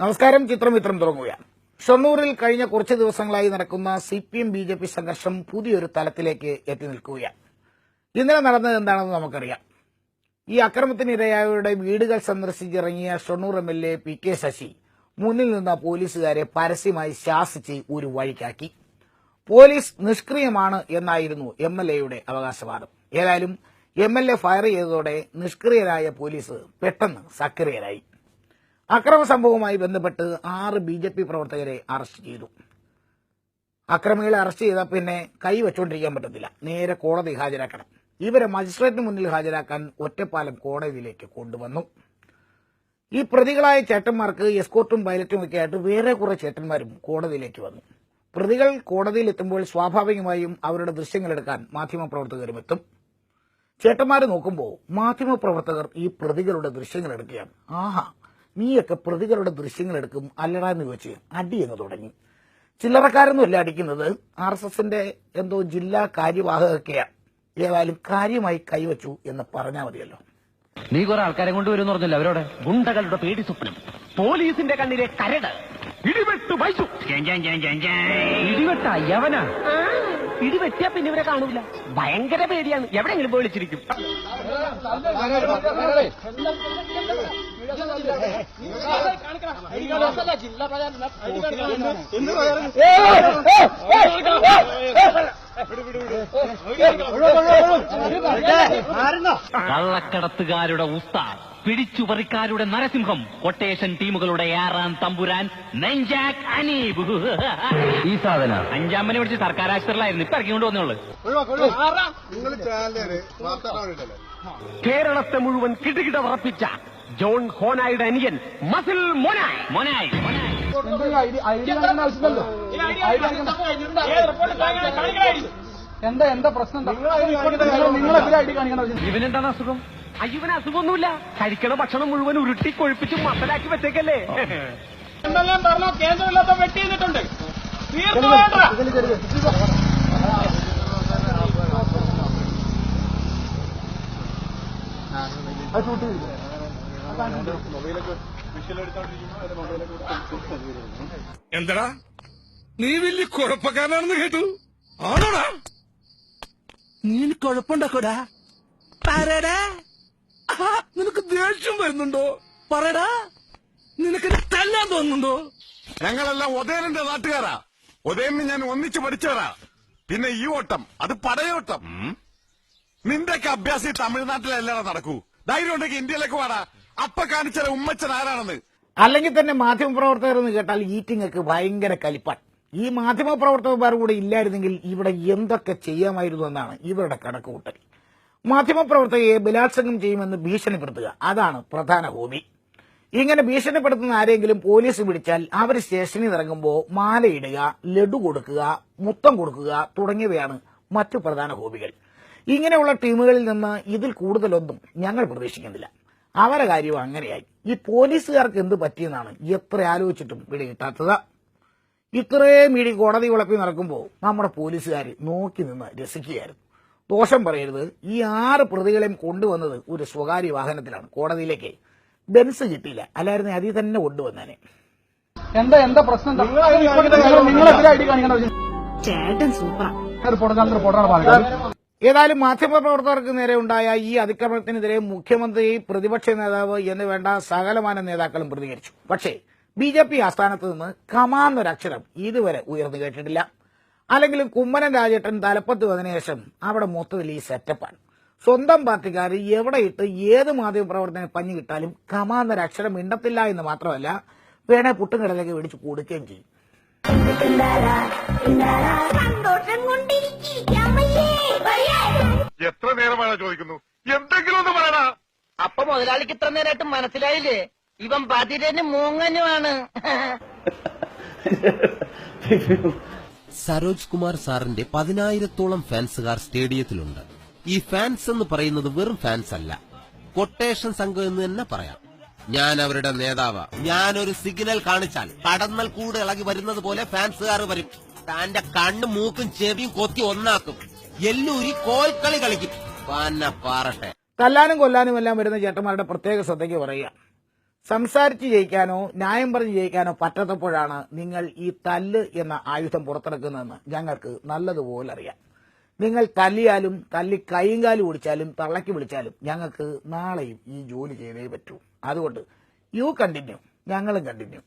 നമസ്കാരം. ചിത്രമിത്രം തുടങ്ങുകയാണ്. ഷൊർണൂരിൽ കഴിഞ്ഞ കുറച്ച് ദിവസങ്ങളായി നടക്കുന്ന CPM BJP സംഘർഷം പുതിയൊരു തലത്തിലേക്ക് എത്തി നിൽക്കുകയാണ്. ഇന്നലെ നടന്നത് എന്താണെന്ന് നമുക്കറിയാം. ഈ അക്രമത്തിനിരയായവരുടെ വീടുകൾ സന്ദർശിച്ചിറങ്ങിയ ഷൊർണൂർ MLA PK ശശി മുന്നിൽ നിന്ന പോലീസുകാരെ പരസ്യമായി ശാസിച്ച് ഒരു വഴിക്കാക്കി. പോലീസ് നിഷ്ക്രിയമാണ് എന്നായിരുന്നു MLAയുടെ അവകാശവാദം. ഏതായാലും MLA ഫയർ ചെയ്തതോടെ നിഷ്ക്രിയരായ പോലീസ് പെട്ടെന്ന് സക്രിയരായി. അക്രമ സംഭവവുമായി ബന്ധപ്പെട്ട് 6 BJP പ്രവർത്തകരെ അറസ്റ്റ് ചെയ്തു. അക്രമികളെ അറസ്റ്റ് ചെയ്താൽ പിന്നെ കൈവച്ചുകൊണ്ടിരിക്കാൻ പറ്റത്തില്ല, നേരെ കോടതി ഹാജരാക്കണം. ഇവരെ മജിസ്ട്രേറ്റിന് മുന്നിൽ ഹാജരാക്കാൻ ഒറ്റപ്പാലം കോടതിയിലേക്ക് കൊണ്ടുവന്നു. ഈ പ്രതികളായ ചേട്ടന്മാർക്ക് എസ്കോർട്ടും പൈലറ്റും ഒക്കെ ആയിട്ട് വേറെ കുറെ ചേട്ടന്മാരും കോടതിയിലേക്ക് വന്നു. പ്രതികൾ കോടതിയിൽ എത്തുമ്പോൾ സ്വാഭാവികമായും അവരുടെ ദൃശ്യങ്ങളെടുക്കാൻ മാധ്യമപ്രവർത്തകരും എത്തും. ചേട്ടന്മാർ നോക്കുമ്പോൾ മാധ്യമപ്രവർത്തകർ ഈ പ്രതികളുടെ ദൃശ്യങ്ങൾ എടുക്കുകയാണ്. ആഹാ, നീയൊക്കെ പ്രതികളുടെ ദൃശ്യങ്ങൾ എടുക്കും അല്ലടാ എന്ന് ചോദിച്ച് അടിയെന്ന് തുടങ്ങി. ചില്ലറക്കാരൊന്നുമല്ല അടിക്കുന്നത്, RSSന്റെ എന്തോ ജില്ലാ കാര്യവാഹകയൊക്കെയാണ്. ഏതായാലും കാര്യമായി കൈവച്ചു എന്ന് പറഞ്ഞാൽ മതിയല്ലോ. നീ കുറെ ആൾക്കാരെ കൊണ്ടുവരും പറഞ്ഞില്ല, അവരോട് ഗുണ്ടകളുടെ പേടി സ്വപ്നം, പോലീസിന്റെ കണ്ണിലെ കരട്, ഇടിവെട്ടു വൈശു. ഇടിവെട്ട യവനാ, ഇടിവെട്ടിയാ പിന്നെ ഇവരെ കാണൂല, ഭയങ്കര പേടിയാണ്, എവിടെയെങ്കിലും പോയി വിളിച്ചിരിക്കും. കള്ളക്കടത്തുകാരുടെ ഉസ്താദ്, പിടിച്ചുപറിക്കാരുടെ നരസിംഹം, കൊട്ടേഷൻ ടീമുകളുടെ 6ാം തമ്പുരാൻ നെഞ്ചാക് അനീബ്. ഈ സാധന 5ാം പനി പിടിച്ച് സർക്കാർ ആശുപത്രിയിലായിരുന്നു, ഇപ്പൊ ഇറക്കി കൊണ്ടുവന്നുള്ളൂ. കേരളത്തെ മുഴുവൻ കിടുകിട ഉറപ്പിച്ച ജോൺ ഹോനായുടെ അനിയൻ മസിൽ മോനായ്. മോനായ് എന്താ പ്രശ്നം? ഇവനെന്താണ് അസുഖം? അയ്യവന് അസുഖമൊന്നുമില്ല, കഴിക്കണ ഭക്ഷണം മുഴുവൻ ഉരുട്ടി കൊഴുപ്പിച്ച് മസലാക്കി വെച്ചേക്കല്ലേ. എന്തെല്ലാം പറഞ്ഞോ കേന്ദ്രമില്ലാത്ത വെട്ടി ചെയ്തിട്ടുണ്ട്. എന്താടാ നീ വലിയ കുഴപ്പക്കാരനാണെന്ന് കേട്ടു, ആണോടാ? നീ കുഴപ്പമുണ്ടാക്കോടാ? പറയടാ, നിനക്ക് ദേഷ്യം വരുന്നുണ്ടോ? പറയടാ, നിനക്ക് തല്ലാൻ തോന്നുന്നുണ്ടോ? ഞങ്ങളെല്ലാം ഉദയനന്റെ നാട്ടുകാരാ, ഉദയനെ ഞാൻ ഒന്നിച്ചു പഠിച്ചവരാ. പിന്നെ ഈ ഓട്ടം അത് പടയോട്ടം. നിന്റെയൊക്കെ അഭ്യാസം തമിഴ്നാട്ടിലല്ലാതെ നടക്കൂ. ധൈര്യം ഉണ്ടെങ്കിൽ ഇന്ത്യയിലേക്ക് വാടാ, അപ്പ കാണിച്ചാൽ ഉമ്മച്ചൻ ആരാണെന്ന്. അല്ലെങ്കിൽ തന്നെ മാധ്യമപ്രവർത്തകർ എന്ന് കേട്ടാൽ ഈറ്റിങ്ങക്ക് ഭയങ്കര കലിപ്പാൻ. ഈ മാധ്യമപ്രവർത്തകന്മാർ കൂടെ ഇല്ലായിരുന്നെങ്കിൽ ഇവിടെ എന്തൊക്കെ ചെയ്യാമായിരുന്നു എന്നാണ് ഇവരുടെ കണക്കുകൂട്ടൽ. മാധ്യമപ്രവർത്തകയെ ബലാത്സംഗം ചെയ്യുമെന്ന് ഭീഷണിപ്പെടുത്തുക, അതാണ് പ്രധാന ഹോബി. ഇങ്ങനെ ഭീഷണിപ്പെടുത്തുന്ന ആരെങ്കിലും പോലീസ് പിടിച്ചാൽ അവർ സ്റ്റേഷനിൽ ഇറങ്ങുമ്പോൾ മാലയിടുക, ലഡു കൊടുക്കുക, മുത്തം കൊടുക്കുക തുടങ്ങിയവയാണ് മറ്റു പ്രധാന ഹോബികൾ. ഇങ്ങനെയുള്ള ടീമുകളിൽ നിന്ന് ഇതിൽ കൂടുതലൊന്നും ഞങ്ങൾ പ്രതീക്ഷിക്കുന്നില്ല. അവരുടെ കാര്യം അങ്ങനെയായി. ഈ പോലീസുകാർക്ക് എന്ത് പറ്റിയെന്നാണ് എത്ര ആലോചിച്ചിട്ടും പിടികിട്ടാത്തത്. ഇത്രയും ഇടി കോടതി കുളപ്പി നടക്കുമ്പോൾ നമ്മുടെ പോലീസുകാർ നോക്കി നിന്ന് രസിക്കുകയായിരുന്നു. ദോഷം പറയരുത്, ഈ 6 പ്രതികളെയും കൊണ്ടുവന്നത് ഒരു സ്വകാര്യ വാഹനത്തിലാണ്. കോടതിയിലേക്ക് ബെൻസ് കിട്ടിയില്ല, അല്ലായിരുന്നു അതിൽ തന്നെ കൊണ്ടുവന്നേനെ. എന്താ പ്രശ്നം? നിങ്ങളെതിരെ ഐഡി കാണിക്കണ ഏതായാലും മാധ്യമപ്രവർത്തകർക്ക് നേരെ ഉണ്ടായ ഈ അതിക്രമത്തിനെതിരെ മുഖ്യമന്ത്രി, പ്രതിപക്ഷ നേതാവ് എന്ന് വേണ്ട സകലമാന നേതാക്കളും പ്രതികരിച്ചു. പക്ഷേ BJP ആസ്ഥാനത്ത് നിന്ന് കമാന്നൊരക്ഷരം ഇതുവരെ ഉയർന്നു കേട്ടിട്ടില്ല. അല്ലെങ്കിലും കുമ്മനം രാജേട്ടൻ തലപ്പത്ത് വന്നതിന് ശേഷം അവിടെ മൊത്തത്തിൽ ഈ സെറ്റപ്പാണ്. സ്വന്തം പാർട്ടിക്കാർ എവിടെ ഇട്ട് ഏത് മാധ്യമപ്രവർത്തനം പഞ്ഞു കിട്ടാലും കമാന്നൊരക്ഷരം മിണ്ടത്തില്ല എന്ന് മാത്രമല്ല, വേണേ പുട്ടും കടലേക്ക് മേടിച്ച് കൊടുക്കുകയും ചെയ്യും. എത്ര നേരമാണ് ചോദിക്കുന്നു, എന്തെങ്കിലും ഒന്ന് പറയടാ. അപ്പൊ മുതലാളിക്ക് ഇത്ര നേരമായിട്ട് മനസ്സിലായില്ലേ, ഇവൻ ബദിരനും മൂങ്ങനുമാണ്. സരോജ് കുമാർ സാറിന്റെ 10,000-ഓളം ഫാൻസുകാർ സ്റ്റേഡിയത്തിലുണ്ട്. ഈ ഫാൻസ് എന്ന് പറയുന്നത് വെറും ഫാൻസ് അല്ല, കൊട്ടേഷൻ സംഘം എന്ന് തന്നെ പറയാം. ഞാൻ അവരുടെ നേതാവാ. ഞാനൊരു സിഗ്നൽ കാണിച്ചാൽ കടന്നൽ കൂടെ ഇളകി വരുന്നത് പോലെ ഫാൻസുകാർ വരും. താന്റെ കണ്ണും മൂക്കും ചെവിയും കൊത്തി ഒന്നാക്കും, എല്ലൂരി കോൽക്കളി കളിക്കും. പാറട്ടെ. തല്ലാനും കൊല്ലാനും എല്ലാം വരുന്ന ചേട്ടന്മാരുടെ പ്രത്യേക ശ്രദ്ധയ്ക്ക് പറയുക. സംസാരിച്ച് ജയിക്കാനോ ന്യായം പറഞ്ഞ് ജയിക്കാനോ പറ്റാത്തപ്പോഴാണ് നിങ്ങൾ ഈ തല്ല് എന്ന ആയുധം പുറത്തെടുക്കുന്നതെന്ന് ഞങ്ങൾക്ക് നല്ലതുപോലെ അറിയാം. നിങ്ങൾ തല്ലിയാലും തല്ലി കൈയും കാലും ഓടിച്ചാലും തള്ളക്കി വിളിച്ചാലും ഞങ്ങൾക്ക് നാളെയും ഈ ജോലി ചെയ്തേ പറ്റൂ. അതുകൊണ്ട് യു കണ്ടിന്യൂ, ഞങ്ങളും കണ്ടിന്യൂ.